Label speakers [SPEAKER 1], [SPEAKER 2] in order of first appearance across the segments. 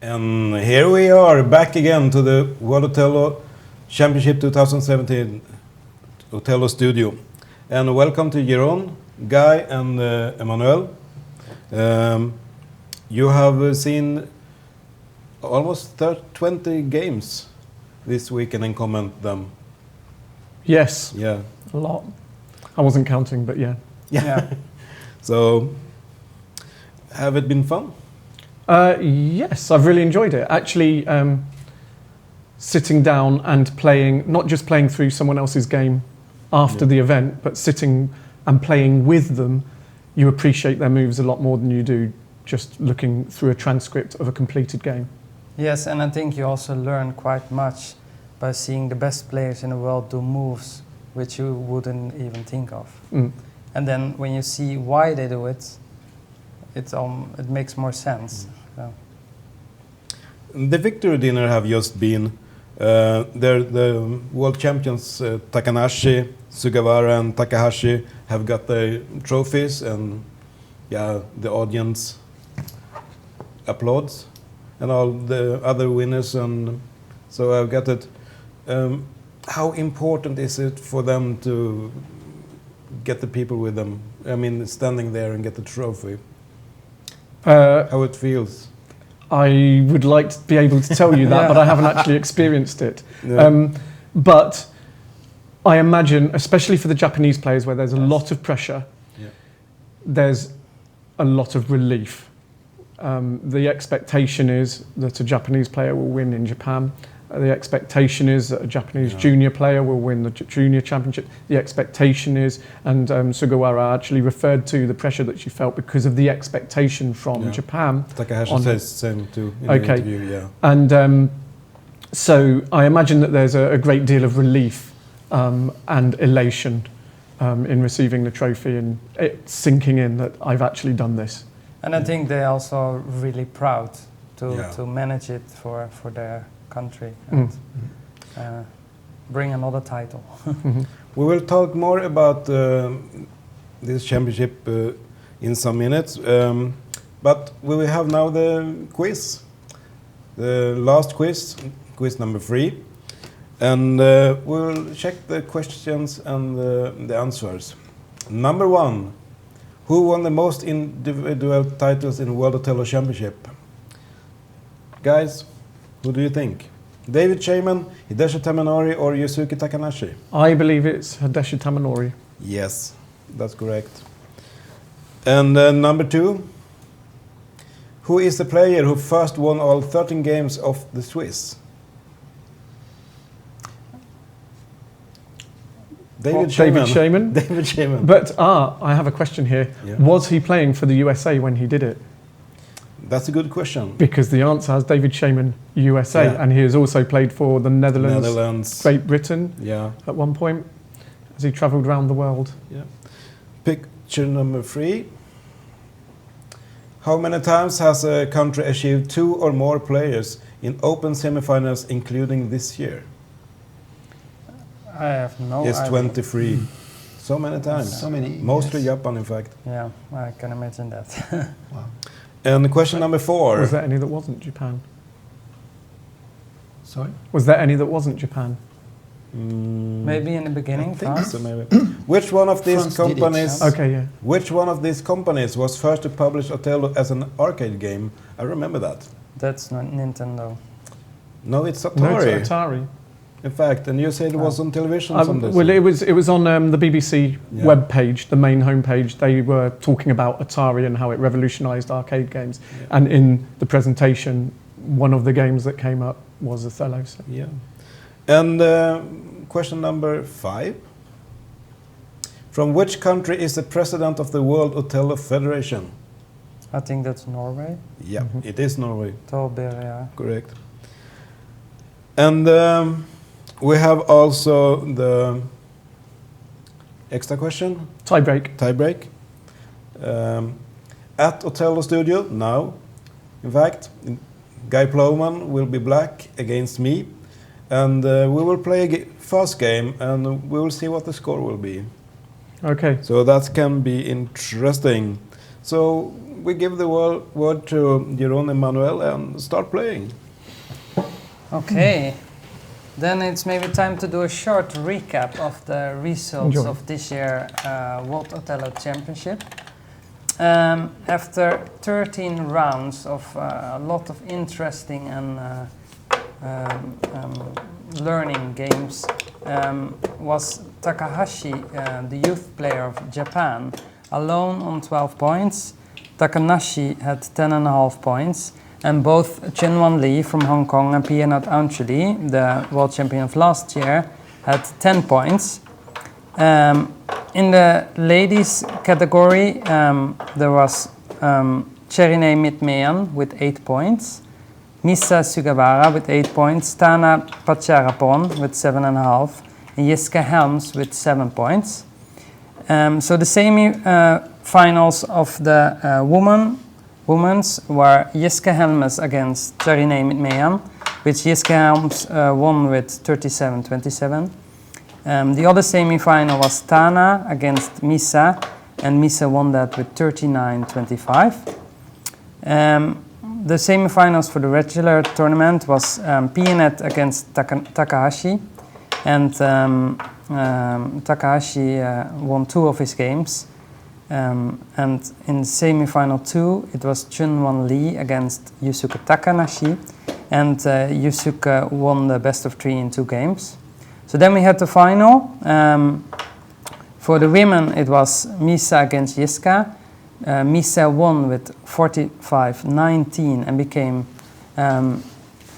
[SPEAKER 1] And here we are, back again to the World Othello Championship 2017 Othello studio. And welcome to Jeroen, Guy and Emmanuel. You have seen almost 20 games this weekend and comment them.
[SPEAKER 2] Yes,
[SPEAKER 1] Yeah.
[SPEAKER 2] a lot. I wasn't counting, but yeah.
[SPEAKER 1] Yeah. So, have it been fun?
[SPEAKER 2] Yes, I've really enjoyed it. Actually, sitting down and playing, not just playing through someone else's game after the event, but sitting and playing with them, you appreciate their moves a lot more than you do just looking through a transcript of a completed game.
[SPEAKER 3] Yes, and I think you also learn quite much by seeing the best players in the world do moves which you wouldn't even think of.
[SPEAKER 2] Mm.
[SPEAKER 3] And then when you see why they do it, it makes more sense. So.
[SPEAKER 1] The victory dinner have just been. The world champions Takanashi, Sugawara and Takahashi have got their trophies, and the audience applauds, and all the other winners, and so I've got it. How important is it for them to get the people with them? I mean, standing there and get the trophy. How it feels.
[SPEAKER 2] I would like to be able to tell you that, but I haven't actually experienced it.
[SPEAKER 1] Yeah.
[SPEAKER 2] But I imagine, especially for the Japanese players where there's a lot of pressure, there's a lot of relief. The expectation is that a Japanese player will win in Japan. The expectation is that a Japanese junior player will win the junior championship. The expectation is, and Sugawara actually referred to the pressure that she felt because of the expectation from Japan.
[SPEAKER 1] Takahashi says the same too in the interview, yeah.
[SPEAKER 2] And so I imagine that there's a great deal of relief and elation in receiving the trophy and it sinking in that I've actually done this.
[SPEAKER 3] And I think they're also really proud to manage it for their country and bring another title.
[SPEAKER 1] We will talk more about this championship in some minutes, but we will have now the quiz, the last quiz number 3, and we'll check the questions and the answers. Number 1, who won the most individual titles in World Othello Championship? Guys, who do you think? David Shaman, Hideshi Tamanori or Yusuke Takanashi?
[SPEAKER 2] I believe it's Hideshi Tamanori.
[SPEAKER 1] Yes, that's correct. And number 2, who is the player who first won all 13 games of the Swiss? David Shaman. David Shaman.
[SPEAKER 2] But I have a question here.
[SPEAKER 1] Yeah.
[SPEAKER 2] Was he playing for the USA when he did it?
[SPEAKER 1] That's a good question.
[SPEAKER 2] Because the answer has David Shaman, USA, and he has also played for the Netherlands, Great Britain at one point, as he travelled around the world.
[SPEAKER 1] Yeah. Picture number 3. How many times has a country achieved 2 or more players in open semifinals, including this year?
[SPEAKER 3] I have no idea.
[SPEAKER 1] Yes, 23. So many times.
[SPEAKER 4] So many.
[SPEAKER 1] Mostly Japan, in fact.
[SPEAKER 3] Yeah, I can imagine that.
[SPEAKER 4] Wow.
[SPEAKER 1] And question number 4.
[SPEAKER 2] Was there any that wasn't Japan?
[SPEAKER 4] Sorry?
[SPEAKER 2] Was there any that wasn't Japan?
[SPEAKER 3] Maybe in the beginning,
[SPEAKER 1] I think
[SPEAKER 3] France?
[SPEAKER 1] so, maybe. Which one of these
[SPEAKER 4] France did it.
[SPEAKER 1] companies?
[SPEAKER 2] Okay, yeah.
[SPEAKER 1] Which one of these companies was first to publish Othello as an arcade game? I remember that.
[SPEAKER 3] That's not Nintendo.
[SPEAKER 1] No, it's Atari.
[SPEAKER 2] No, it's Atari.
[SPEAKER 1] In fact, and you said it was on television.
[SPEAKER 2] Well, it was on the BBC web page, the main homepage. They were talking about Atari and how it revolutionised arcade games.
[SPEAKER 1] Yeah.
[SPEAKER 2] And in the presentation, one of the games that came up was Othello. So.
[SPEAKER 1] Yeah. And question number 5. From which country is the president of the World Othello Federation?
[SPEAKER 3] I think that's Norway.
[SPEAKER 1] Yeah, it is Norway.
[SPEAKER 3] Tolberg, yeah.
[SPEAKER 1] Correct. And we have also the extra question.
[SPEAKER 2] Tie-break.
[SPEAKER 1] Tie-break. At Othello Studio now, in fact, Guy Plowman will be black against me, and we will play a fast game, and we will see what the score will be.
[SPEAKER 2] Okay.
[SPEAKER 1] So that can be interesting. So we give the word to Jeroen Emmanuel and start playing.
[SPEAKER 3] Okay. Then it's maybe time to do a short recap of the results
[SPEAKER 2] Enjoy.
[SPEAKER 3] of this year World Othello Championship. After 13 rounds of a lot of interesting and learning games, was Takahashi, the youth player of Japan, alone on 12 points. Takanashi had 10.5 points. And both Chun-Wan Lee from Hong Kong and Pianat Anchuli, the world champion of last year, had 10 points. In the ladies category, there was Cherine Mitmean with 8 points, Misa Sugawara with 8 points, Tana Pacharapon with 7.5, and Jessica Helms with 7 points. So the semi-finals of the women's were Jessica Helms against Cherine Mitmean, which Jessica Helms won with 37-27. The other semi-final was Tana against Misa, and Misa won that with 39-25. The semi-finals for the regular tournament was Pianet against Takahashi, and Takahashi won 2 of his games. And in semi-final 2, it was Chun-Wan Lee against Yusuke Takanashi, and Yusuke won the best of 3 in 2 games. So then we had the final. For the women, it was Misa against Jessica. Misa won with 45-19 and became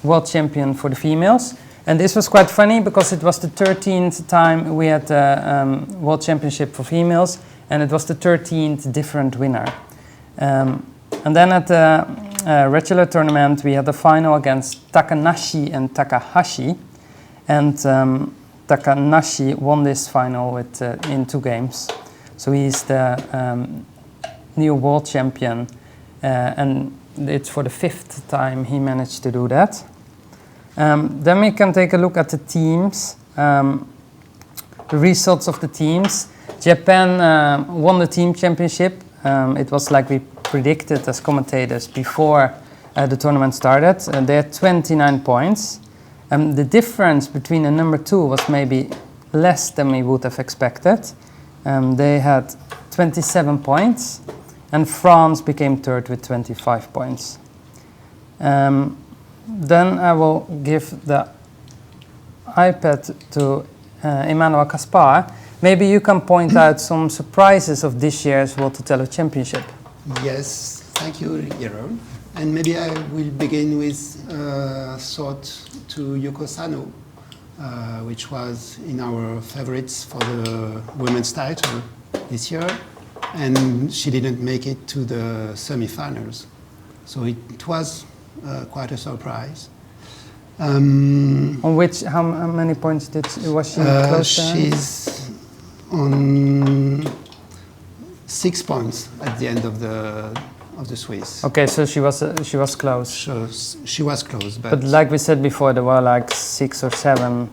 [SPEAKER 3] world champion for the females. And this was quite funny because it was the 13th time we had the world championship for females, and it was the 13th different winner. And then at the regular tournament, we had the final against Takanashi and Takahashi. And Takanashi won this final with, in 2 games. So he's the new world champion. And it's for the 5th time he managed to do that. Then we can take a look at the teams. The results of the teams. Japan won the team championship. It was like we predicted as commentators before the tournament started. They had 29 points. The difference between the number 2 was maybe less than we would have expected. They had 27 points, and France became 3rd with 25 points. Then I will give the iPad to Emmanuel Caspar. Maybe you can point out some surprises of this year's World Othello Championship.
[SPEAKER 4] Yes, thank you, Jeroen. And maybe I will begin with thought to Yoko Sano, which was in our favorites for the women's title this year, and she didn't make it to the semi-finals. So it was quite a surprise.
[SPEAKER 3] On which, how many points was she close to?
[SPEAKER 4] She's on 6 points at the end of the Swiss.
[SPEAKER 3] Okay, so she was close.
[SPEAKER 4] So she was close,
[SPEAKER 3] But like we said before, there were like 6 or 7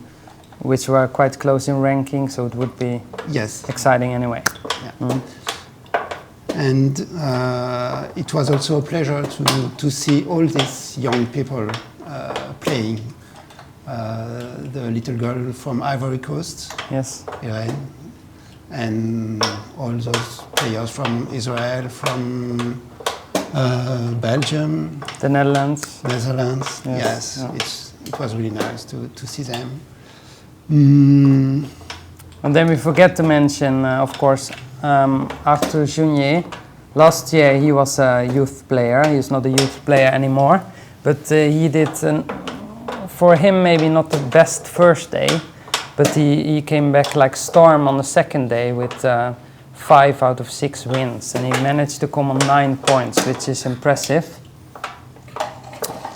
[SPEAKER 3] which were quite close in ranking, so it would be exciting anyway.
[SPEAKER 4] Yeah. And it was also a pleasure to see all these young people playing. The little girl from Ivory Coast, Irene, and all those players from Israel, from Belgium,
[SPEAKER 3] the Netherlands.
[SPEAKER 4] Yes. It was really nice to see them.
[SPEAKER 3] And then we forget to mention, of course, Arthur Junier. Last year he was a youth player. He's not a youth player anymore, but he did, for him, maybe not the best first day, but he came back like storm on the second day with 5 out of 6 wins, and he managed to come on 9 points, which is impressive.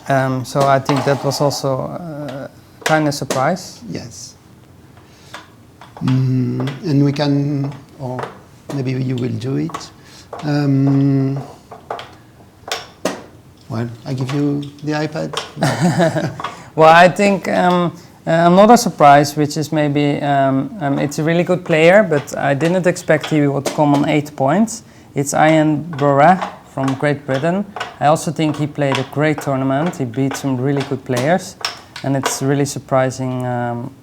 [SPEAKER 3] So I think that was also kind of surprise.
[SPEAKER 4] Yes. And we can, or maybe you will do it. Well, I give you the iPad.
[SPEAKER 3] Well, I think another surprise, which is maybe, it's a really good player, but I didn't expect he would come on 8 points. It's Ian Bora from Great Britain. I also think he played a great tournament. He beat some really good players, and it's really surprising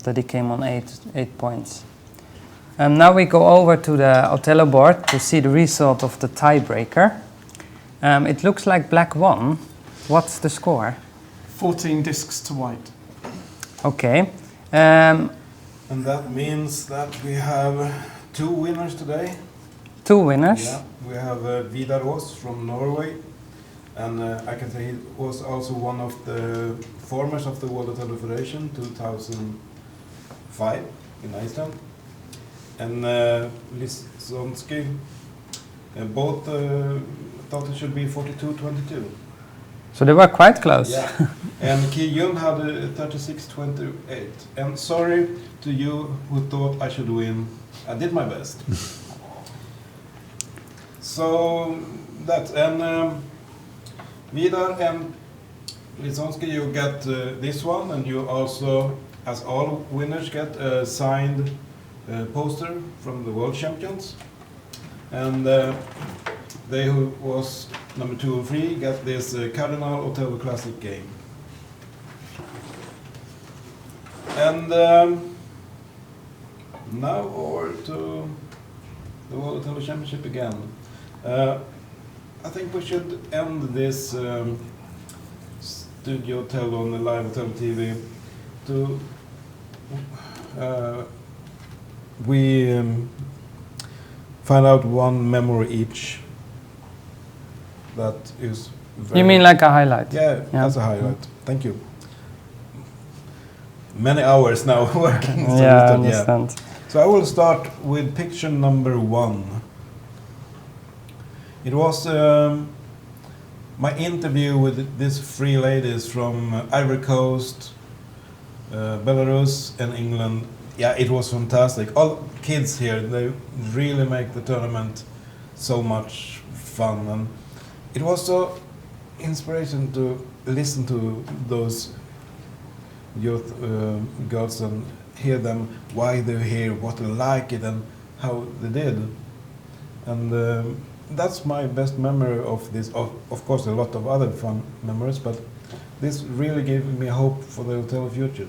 [SPEAKER 3] that he came on 8 points. Now we go over to the Othello board to see the result of the tiebreaker. It looks like black won. What's the score?
[SPEAKER 2] 14 discs to white.
[SPEAKER 3] Okay.
[SPEAKER 1] And that means that we have 2 winners today.
[SPEAKER 3] 2 winners.
[SPEAKER 1] Yeah, we have Vidar Aas from Norway, and I can say he was also one of the formers of the World Othello Federation 2005 in Iceland. And Lisonsky, both thought it should be 42-22.
[SPEAKER 3] So they were quite close.
[SPEAKER 1] Yeah. And Ki Yun had 36-28. And sorry to you who thought I should win. I did my best. So that, and Vidar and Lisonsky, you get this one, and you also, as all winners, get a signed poster from the World Champions. And they who was number 2 and 3 get this Cardinal Othello Classic game. And now over to the World Othello Championship again. I think we should end this Studio Othello on the live Othello TV to we find out one memory each that is very...
[SPEAKER 3] You mean like a highlight?
[SPEAKER 1] Yeah, that's a highlight. Thank you. Many hours now working. So
[SPEAKER 3] Yeah, I understand.
[SPEAKER 1] So I will start with picture number 1. It was my interview with these 3 ladies from Ivory Coast, Belarus and England. Yeah, it was fantastic. All kids here, they really make the tournament so much fun. And it was so inspiration to listen to those youth girls and hear them, why they're here, what they like it, and how they did. And that's my best memory of this. Of course, a lot of other fun memories, but this really gave me hope for the Othello future.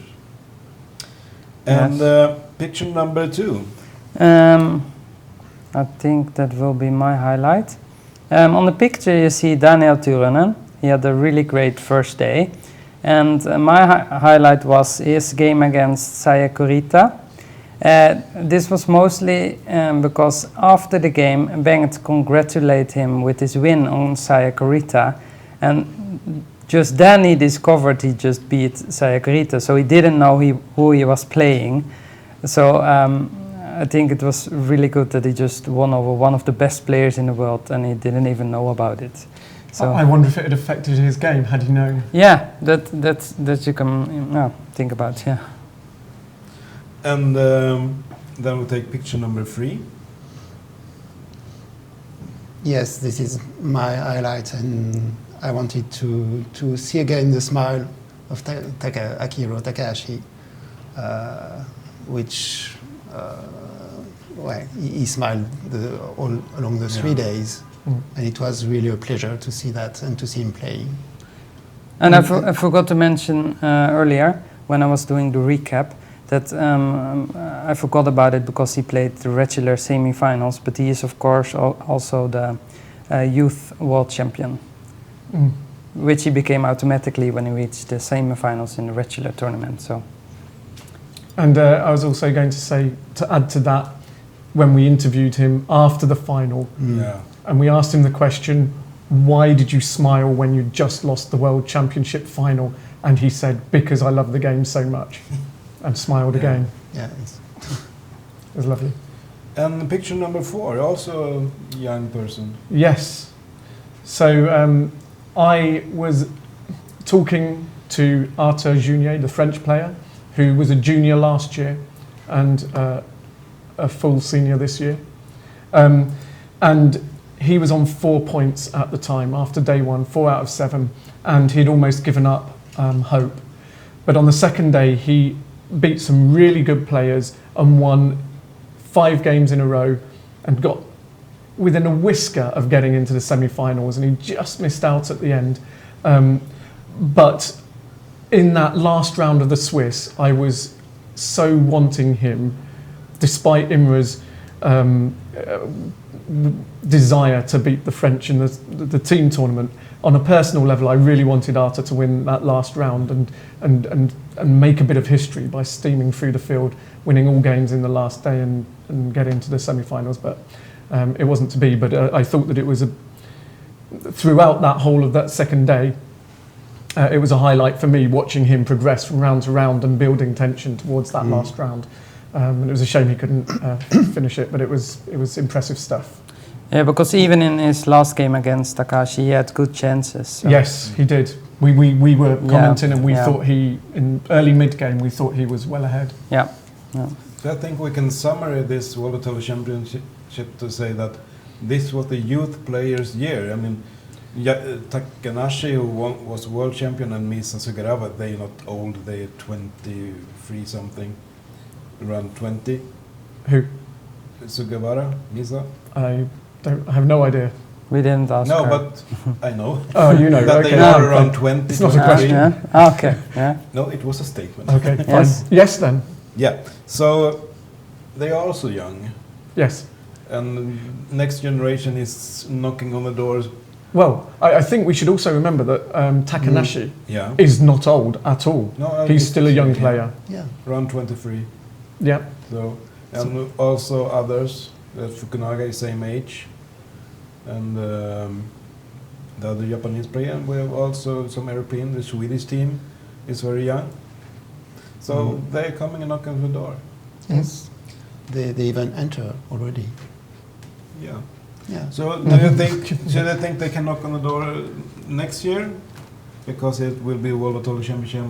[SPEAKER 1] And picture number 2.
[SPEAKER 3] I think that will be my highlight. On the picture you see Daniel Turunen. He had a really great first day. And my highlight was his game against Saya Kurita. This was mostly because after the game, Bengt congratulated him with his win on Saya Kurita. And just then he discovered he just beat Saya Kurita, so he didn't know who he was playing. So I think it was really good that he just won over one of the best players in the world and he didn't even know about it. So
[SPEAKER 2] I wonder if it had affected his game had he known.
[SPEAKER 3] Yeah, that you can think about, yeah.
[SPEAKER 1] And then we'll take picture number 3.
[SPEAKER 4] Yes, this is my highlight, and I wanted to see again the smile of Akihiro Takahashi, which well, he smiled all along the 3 days, and it was really a pleasure to see that and to see him playing.
[SPEAKER 3] And I forgot to mention earlier when I was doing the recap that I forgot about it because he played the regular semi-finals, but he is of course also the youth world champion, which he became automatically when he reached the semi-finals in the regular tournament. So.
[SPEAKER 2] And I was also going to say, to add to that, when we interviewed him after the final, and we asked him the question, why did you smile when you just lost the World Championship final? And he said, because I love the game so much, and smiled again.
[SPEAKER 4] Yeah,
[SPEAKER 2] it was lovely.
[SPEAKER 1] And picture number 4, also a young person.
[SPEAKER 2] Yes. So I was talking to Arthur Junier, the French player, who was a junior last year and a full senior this year. And he was on 4 points at the time after day 1, 4 out of 7, and he'd almost given up hope. But on the second day, he beat some really good players and won 5 games in a row and got within a whisker of getting into the semi-finals, and he just missed out at the end. But in that last round of the Swiss, I was so wanting him, despite Imre's desire to beat the French in the team tournament. On a personal level, I really wanted Arthur to win that last round and make a bit of history by steaming through the field, winning all games in the last day and get into the semi-finals. But it wasn't to be. But I thought that it was throughout that whole of that second day, it was a highlight for me watching him progress from round to round and building tension towards that last round. And it was a shame he couldn't finish it, but it was impressive stuff.
[SPEAKER 3] Yeah, because even in his last game against Takahashi, he had good chances. So.
[SPEAKER 2] Yes, he did. We were commenting, and we thought in early mid game we thought he was well ahead.
[SPEAKER 3] Yeah.
[SPEAKER 1] So I think we can summarize this World Othello Championship to say that this was the youth players' year. I mean, Takanashi, who was world champion, and Misa Sugarawa, they're not old, they're 23 something, around 20.
[SPEAKER 2] Who?
[SPEAKER 1] Sugawara, Misa?
[SPEAKER 2] I have no idea.
[SPEAKER 3] We didn't ask
[SPEAKER 1] No,
[SPEAKER 3] her.
[SPEAKER 1] but I know.
[SPEAKER 2] Oh, you know.
[SPEAKER 1] that
[SPEAKER 2] Okay.
[SPEAKER 1] they are around 20.
[SPEAKER 2] It's not a question.
[SPEAKER 3] Yeah. Okay. Yeah.
[SPEAKER 1] No, it was a statement.
[SPEAKER 2] Okay, fine.
[SPEAKER 3] Yes.
[SPEAKER 2] Yes, then.
[SPEAKER 1] Yeah, so they are also young,
[SPEAKER 2] Yes.
[SPEAKER 1] and next generation is knocking on the doors.
[SPEAKER 2] Well, I think we should also remember that Takanashi
[SPEAKER 1] Yeah,
[SPEAKER 2] is not old at all.
[SPEAKER 1] No,
[SPEAKER 2] He's still a young player.
[SPEAKER 4] Yeah.
[SPEAKER 1] around 23.
[SPEAKER 2] Yeah.
[SPEAKER 1] So, and also others. Fukunaga is same age, and the other Japanese player. And we have also some European. The Swedish team is very young, so they're coming and knocking on the door.
[SPEAKER 4] Yes. They even enter already.
[SPEAKER 1] Yeah.
[SPEAKER 4] Yeah.
[SPEAKER 1] So, do you think? Should I think they can knock on the door next year, because it will be World Othello Championship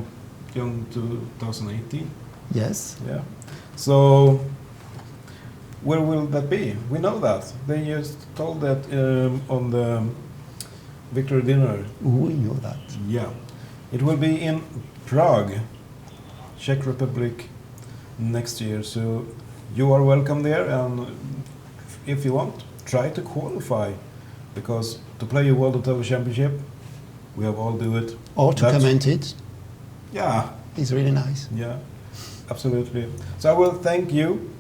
[SPEAKER 1] in 2018?
[SPEAKER 4] Yes.
[SPEAKER 1] Yeah. So, where will that be? We know that. They just told that on the victory dinner.
[SPEAKER 4] We know that.
[SPEAKER 1] Yeah. It will be in Prague, Czech Republic, next year. So, you are welcome there, and if you want, try to qualify, because to play a World Othello Championship, we have all do it.
[SPEAKER 4] Or to
[SPEAKER 1] That's-
[SPEAKER 4] comment it.
[SPEAKER 1] Yeah.
[SPEAKER 4] It's really nice.
[SPEAKER 1] Yeah, absolutely. So I will thank you,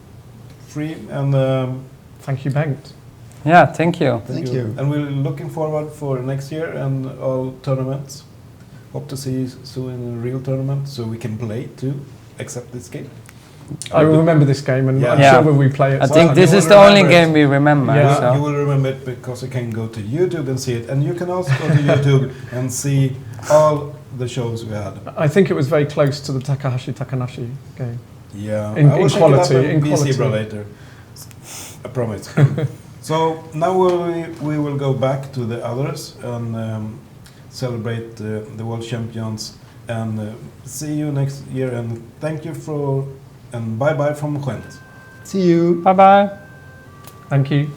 [SPEAKER 1] Free, and
[SPEAKER 2] Thank you, Bengt.
[SPEAKER 3] Yeah. Thank you.
[SPEAKER 4] Thank you.
[SPEAKER 1] And we're looking forward for next year and all tournaments. Hope to see you soon in a real tournament, so we can play too, except this game.
[SPEAKER 2] I will remember this game, and I'm
[SPEAKER 3] Yeah.
[SPEAKER 2] sure when we play it.
[SPEAKER 3] I
[SPEAKER 1] So
[SPEAKER 3] think
[SPEAKER 1] you
[SPEAKER 3] this
[SPEAKER 1] will
[SPEAKER 3] is the only
[SPEAKER 1] remember it.
[SPEAKER 3] game we remember.
[SPEAKER 2] Yeah.
[SPEAKER 3] So.
[SPEAKER 1] You will remember it because you can go to YouTube and see it, and you can also go to YouTube and see all the shows we had.
[SPEAKER 2] I think it was very close to the Takanashi game.
[SPEAKER 1] Yeah,
[SPEAKER 2] In-
[SPEAKER 1] I will
[SPEAKER 2] in
[SPEAKER 1] check
[SPEAKER 2] quality,
[SPEAKER 1] it up
[SPEAKER 2] in
[SPEAKER 1] and be
[SPEAKER 2] quality.
[SPEAKER 1] Zebra later. I promise. So now we will go back to the others and celebrate the world champions, and see you next year. And thank you and bye bye from Gent.
[SPEAKER 4] See you.
[SPEAKER 3] Bye bye.
[SPEAKER 2] Thank you.